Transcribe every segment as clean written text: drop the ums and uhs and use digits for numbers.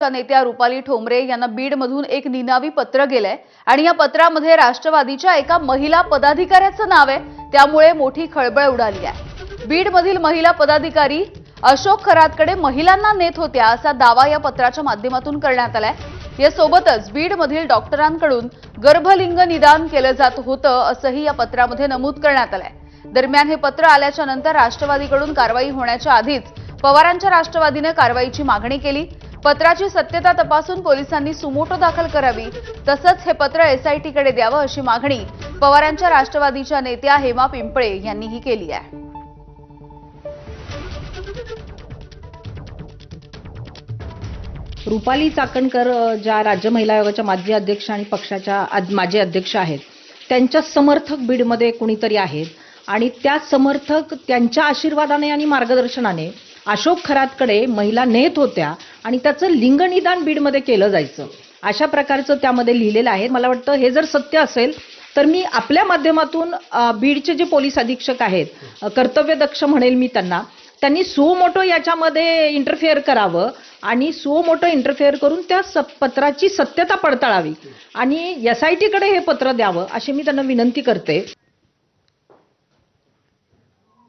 नेत्या रुपाली ठोंबरे यांना बीडमधून एक निनावी पत्र गेलंय आणि या पत्रामध्ये राष्ट्रवादीच्या एका महिला पदाधिकाऱ्याचं नाव आहे। त्यामुळे मोठी खळबळ उडाली आहे। बीडमधील महिला पदाधिकारी अशोक खरातकडे महिलांना नेत होत्या असा दावा या पत्राच्या माध्यमातून करण्यात आलाय। यासोबतच बीडमधील डॉक्टरांकडून गर्भलिंग निदान केलं जात होतं असंही या पत्रामध्ये नमूद करण्यात आलंय। दरम्यान हे पत्र आल्याच्या नंतर राष्ट्रवादीकडून कारवाई होण्याच्या आधीच पवारांच्या राष्ट्रवादीने कारवाईची मागणी केली। पत्राची सत्यता तपासून पोलिसांनी सुमोटो दाखल करावी, तसंच हे पत्र एसआयटी कडे द्यावं अशी मागणी पवारांच्या राष्ट्रवादीच्या नेत्या हेमा पिंपळे यांनीही केली आहे। रुपाली चाकणकर ज्या राज्य महिला आयोगाच्या माजी अध्यक्ष आणि पक्षाच्या माजी अध्यक्ष आहेत, त्यांच्या समर्थक बीडमध्ये कोणीतरी आहेत आणि त्या समर्थक त्यांच्या आशीर्वादाने आणि मार्गदर्शनाने अशोक खरातकडे महिला नेत होत्या आणि त्याचं लिंगनिदान बीडमध्ये केलं जायचं अशा प्रकारचं त्यामध्ये लिहिलेलं आहे। मला वाटतं हे जर सत्य असेल तर मी आपल्या माध्यमातून बीडचे जे पोलीस अधीक्षक आहेत, कर्तव्यदक्ष म्हणेल मी त्यांनी सुमोटो याच्यामध्ये इंटरफेअर करावं आणि सुमोटो इंटरफेअर करून त्या पत्राची सत्यता पडताळावी आणि एसआयटी कडे हे पत्र द्यावं अशी मी त्यांना विनंती करते।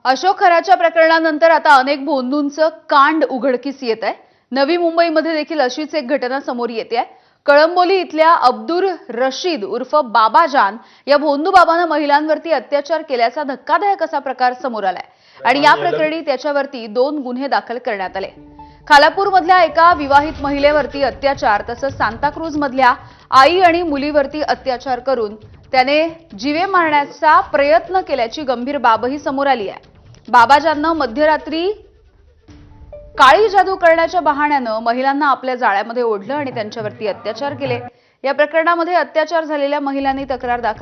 अशोक खराच्या प्रकरणानंतर आता अनेक भोंदूंचं कांड उघडकीस येत आहे। नवी मुंबईमध्ये देखील अशीच एक घटना समोर येते आहे। कळंबोली इथल्या अब्दुल रशीद उर्फ बाबा जान या भोंदू बाबानं महिलांवरती अत्याचार केल्याचा धक्कादायक असा प्रकार समोर आलाय आणि या प्रकरणी त्याच्यावरती 2 गुन्हे दाखल करण्यात आले। खालापूरमधल्या एका विवाहित महिलेवरती अत्याचार, तसंच सांताक्रूज मधल्या आई आणि मुलीवरती अत्याचार करून त्याने जीवे मारण्याचा प्रयत्न केल्याची गंभीर बाबही समोर आली आहे। बाबाजांना मध्यरात्री काळी जादू करण्याच्या बहाण्यानं महिलांना आपल्या जाळ्यामध्ये ओढलं आणि त्यांच्यावरती अत्याचार केले। या प्रकरणामध्ये अत्याचार झालेल्या महिलांनी तक्रार दाखल